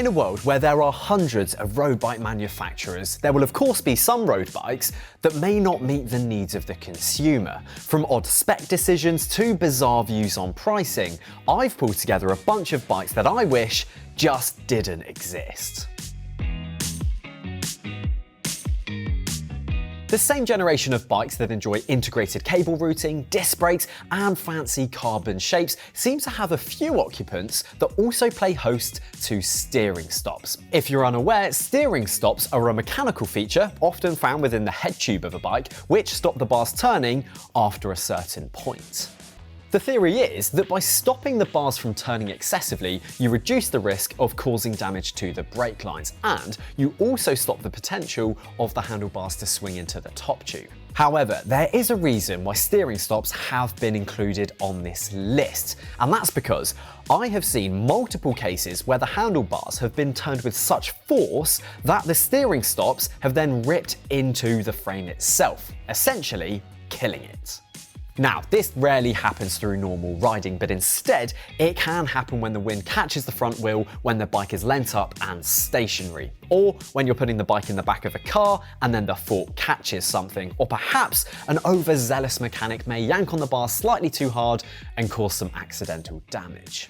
In a world where there are hundreds of road bike manufacturers, there will of course be some road bikes that may not meet the needs of the consumer. From odd spec decisions to bizarre views on pricing, I've pulled together a bunch of bikes that I wish just didn't exist. The same generation of bikes that enjoy integrated cable routing, disc brakes, and fancy carbon shapes seem to have a few occupants that also play host to steering stops. If you're unaware, steering stops are a mechanical feature often found within the head tube of a bike, which stop the bars turning after a certain point. The theory is that by stopping the bars from turning excessively, you reduce the risk of causing damage to the brake lines, and you also stop the potential of the handlebars to swing into the top tube. However, there is a reason why steering stops have been included on this list, and that's because I have seen multiple cases where the handlebars have been turned with such force that the steering stops have then ripped into the frame itself, essentially killing it. Now, this rarely happens through normal riding, but instead it can happen when the wind catches the front wheel when the bike is lent up and stationary, or when you're putting the bike in the back of a car and then the fork catches something, or perhaps an overzealous mechanic may yank on the bar slightly too hard and cause some accidental damage.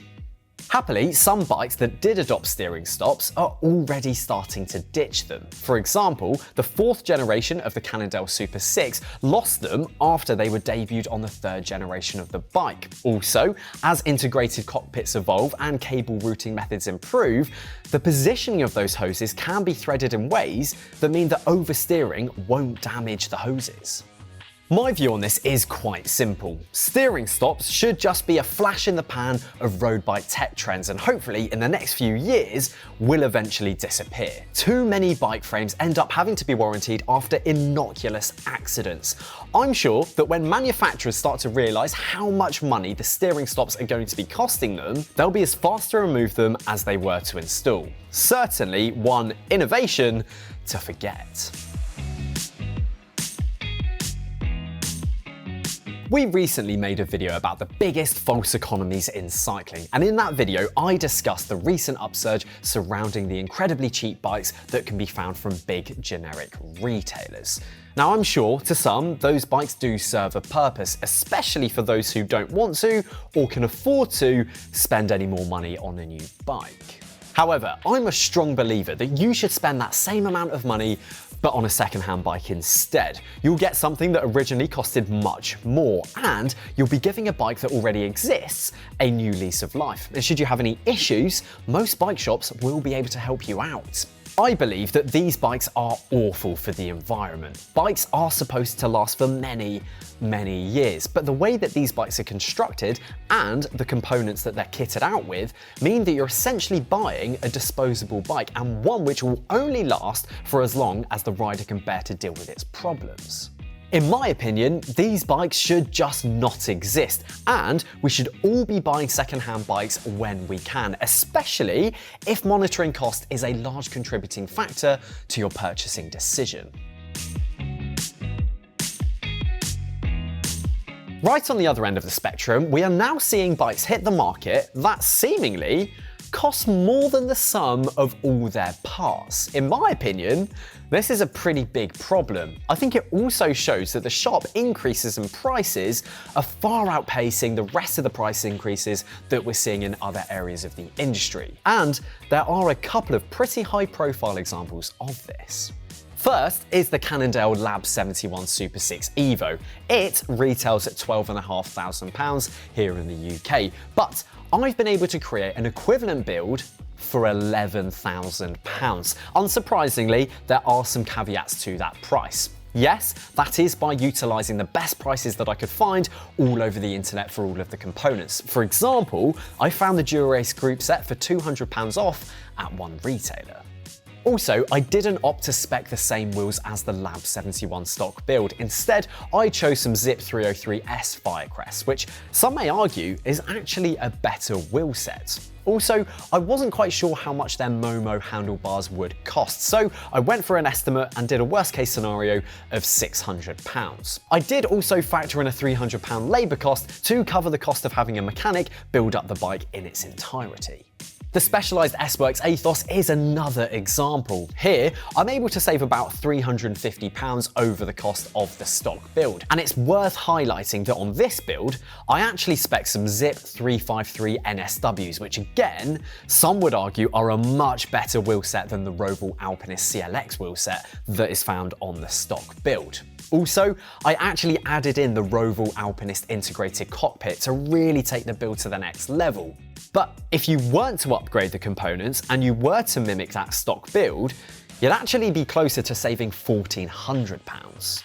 Happily, some bikes that did adopt steering stops are already starting to ditch them. For example, the 4th generation of the Cannondale Super 6 lost them after they were debuted on the 3rd generation of the bike. Also, as integrated cockpits evolve and cable routing methods improve, the positioning of those hoses can be threaded in ways that mean that oversteering won't damage the hoses. My view on this is quite simple. Steering stops should just be a flash in the pan of road bike tech trends, and hopefully in the next few years will eventually disappear. Too many bike frames end up having to be warrantied after innocuous accidents. I'm sure that when manufacturers start to realise how much money the steering stops are going to be costing them, they'll be as fast to remove them as they were to install. Certainly one innovation to forget. We recently made a video about the biggest false economies in cycling, and in that video I discussed the recent upsurge surrounding the incredibly cheap bikes that can be found from big generic retailers. Now, I'm sure to some those bikes do serve a purpose, especially for those who don't want to or can afford to spend any more money on a new bike. However, I'm a strong believer that you should spend that same amount of money but on a second-hand bike instead. You'll get something that originally costed much more, and you'll be giving a bike that already exists a new lease of life. And should you have any issues, most bike shops will be able to help you out. I believe that these bikes are awful for the environment. Bikes are supposed to last for many, many years, but the way that these bikes are constructed and the components that they're kitted out with mean that you're essentially buying a disposable bike, and one which will only last for as long as the rider can bear to deal with its problems. In my opinion, these bikes should just not exist, and we should all be buying second-hand bikes when we can, especially if monitoring cost is a large contributing factor to your purchasing decision. Right on the other end of the spectrum, we are now seeing bikes hit the market that seemingly cost more than the sum of all their parts. In my opinion, this is a pretty big problem. I think it also shows that the sharp increases in prices are far outpacing the rest of the price increases that we're seeing in other areas of the industry. And there are a couple of pretty high-profile examples of this. First is the Cannondale Lab 71 Super 6 Evo. It retails at £12,500 here in the UK, but I've been able to create an equivalent build for £11,000. Unsurprisingly, there are some caveats to that price. Yes, that is by utilising the best prices that I could find all over the internet for all of the components. For example, I found the Dura-Ace group set for £200 off at one retailer. Also, I didn't opt to spec the same wheels as the Lab 71 stock build. Instead, I chose some Zip 303S Firecrest, which some may argue is actually a better wheel set. Also, I wasn't quite sure how much their Momo handlebars would cost, so I went for an estimate and did a worst case scenario of £600. I did also factor in a £300 labour cost to cover the cost of having a mechanic build up the bike in its entirety. The Specialized S-Works Athos is another example. Here, I'm able to save about £350 over the cost of the stock build. And it's worth highlighting that on this build, I actually spec some Zip 353 NSWs, which again, some would argue are a much better wheelset than the Roval Alpinist CLX wheelset that is found on the stock build. Also, I actually added in the Roval Alpinist integrated cockpit to really take the build to the next level. But if you weren't to upgrade the components and you were to mimic that stock build, you'd actually be closer to saving £1,400.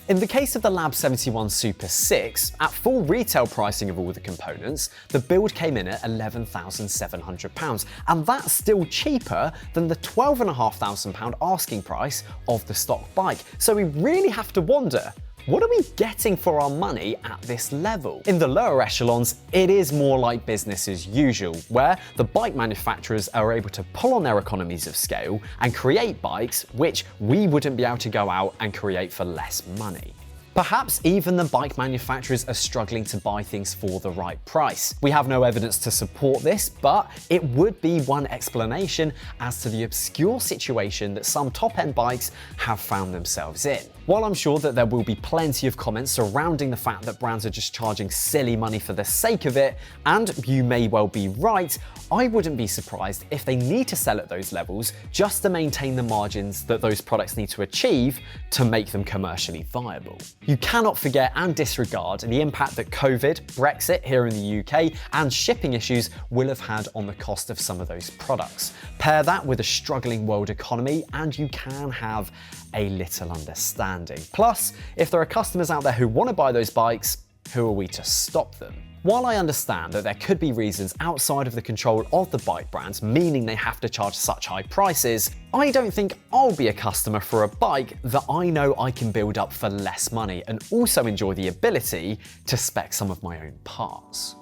In the case of the Lab 71 Super 6, at full retail pricing of all the components, the build came in at £11,700, and that's still cheaper than the £12,500 asking price of the stock bike. So we really have to wonder, what are we getting for our money at this level? In the lower echelons, it is more like business as usual, where the bike manufacturers are able to pull on their economies of scale and create bikes which we wouldn't be able to go out and create for less money. Perhaps even the bike manufacturers are struggling to buy things for the right price. We have no evidence to support this, but it would be one explanation as to the obscure situation that some top-end bikes have found themselves in. While I'm sure that there will be plenty of comments surrounding the fact that brands are just charging silly money for the sake of it, and you may well be right, I wouldn't be surprised if they need to sell at those levels just to maintain the margins that those products need to achieve to make them commercially viable. You cannot forget and disregard the impact that COVID, Brexit here in the UK, and shipping issues will have had on the cost of some of those products. Pair that with a struggling world economy and you can have a little understanding. Plus, if there are customers out there who want to buy those bikes, who are we to stop them? While I understand that there could be reasons outside of the control of the bike brands, meaning they have to charge such high prices, I don't think I'll be a customer for a bike that I know I can build up for less money and also enjoy the ability to spec some of my own parts.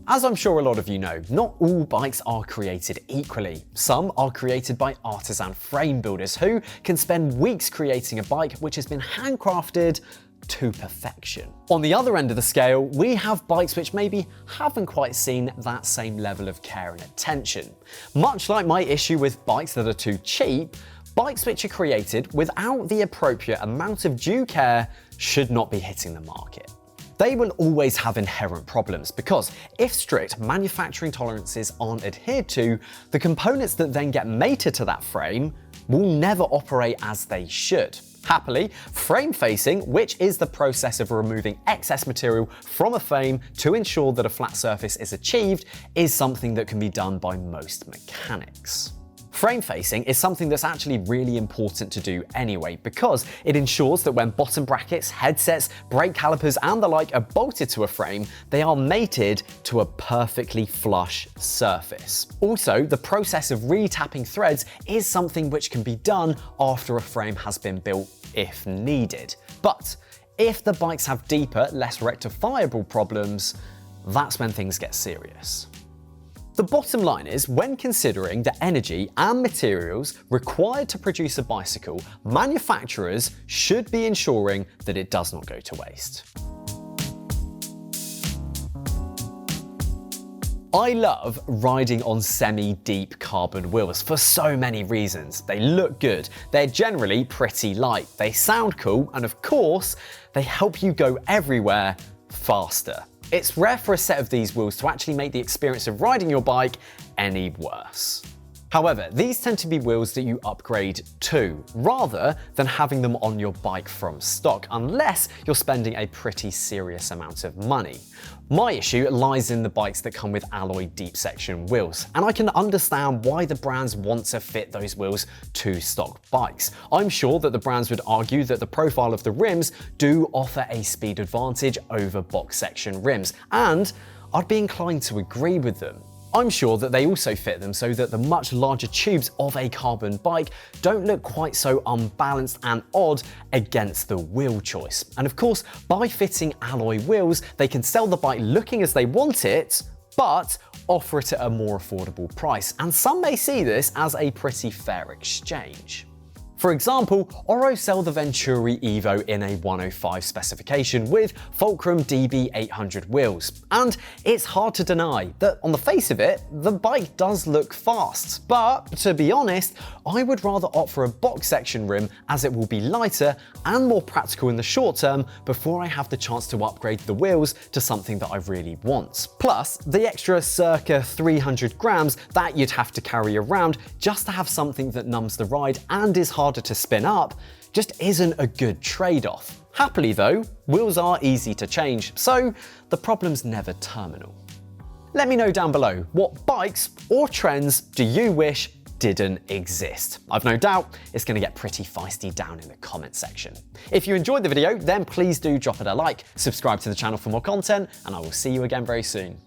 As I'm sure a lot of you know, not all bikes are created equally. Some are created by artisan frame builders who can spend weeks creating a bike which has been handcrafted to perfection. On the other end of the scale, we have bikes which maybe haven't quite seen that same level of care and attention. Much like my issue with bikes that are too cheap, bikes which are created without the appropriate amount of due care should not be hitting the market. They will always have inherent problems because if strict manufacturing tolerances aren't adhered to, the components that then get mated to that frame will never operate as they should. Happily, frame facing, which is the process of removing excess material from a frame to ensure that a flat surface is achieved, is something that can be done by most mechanics. Frame facing is something that's actually really important to do anyway because it ensures that when bottom brackets, headsets, brake calipers and the like are bolted to a frame, they are mated to a perfectly flush surface. Also, the process of retapping threads is something which can be done after a frame has been built if needed. But if the bikes have deeper, less rectifiable problems, that's when things get serious. The bottom line is, when considering the energy and materials required to produce a bicycle, manufacturers should be ensuring that it does not go to waste. I love riding on semi-deep carbon wheels for so many reasons. They look good, they're generally pretty light, they sound cool, and of course, they help you go everywhere faster. It's rare for a set of these wheels to actually make the experience of riding your bike any worse. However, these tend to be wheels that you upgrade to, rather than having them on your bike from stock, unless you're spending a pretty serious amount of money. My issue lies in the bikes that come with alloy deep section wheels, and I can understand why the brands want to fit those wheels to stock bikes. I'm sure that the brands would argue that the profile of the rims do offer a speed advantage over box section rims, and I'd be inclined to agree with them. I'm sure that they also fit them so that the much larger tubes of a carbon bike don't look quite so unbalanced and odd against the wheel choice. And of course, by fitting alloy wheels, they can sell the bike looking as they want it, but offer it at a more affordable price. And some may see this as a pretty fair exchange. For example, Oro sell the Venturi Evo in a 105 specification with Fulcrum DB800 wheels, and it's hard to deny that on the face of it, the bike does look fast. But to be honest, I would rather opt for a box section rim as it will be lighter and more practical in the short term before I have the chance to upgrade the wheels to something that I really want. Plus, the extra circa 300 grams that you'd have to carry around just to have something that numbs the ride and is harder to spin up just isn't a good trade-off. Happily though, wheels are easy to change, so the problem's never terminal. Let me know down below, what bikes or trends do you wish didn't exist? I've no doubt it's going to get pretty feisty down in the comment section. If you enjoyed the video, then please do drop it a like, subscribe to the channel for more content, and I will see you again very soon.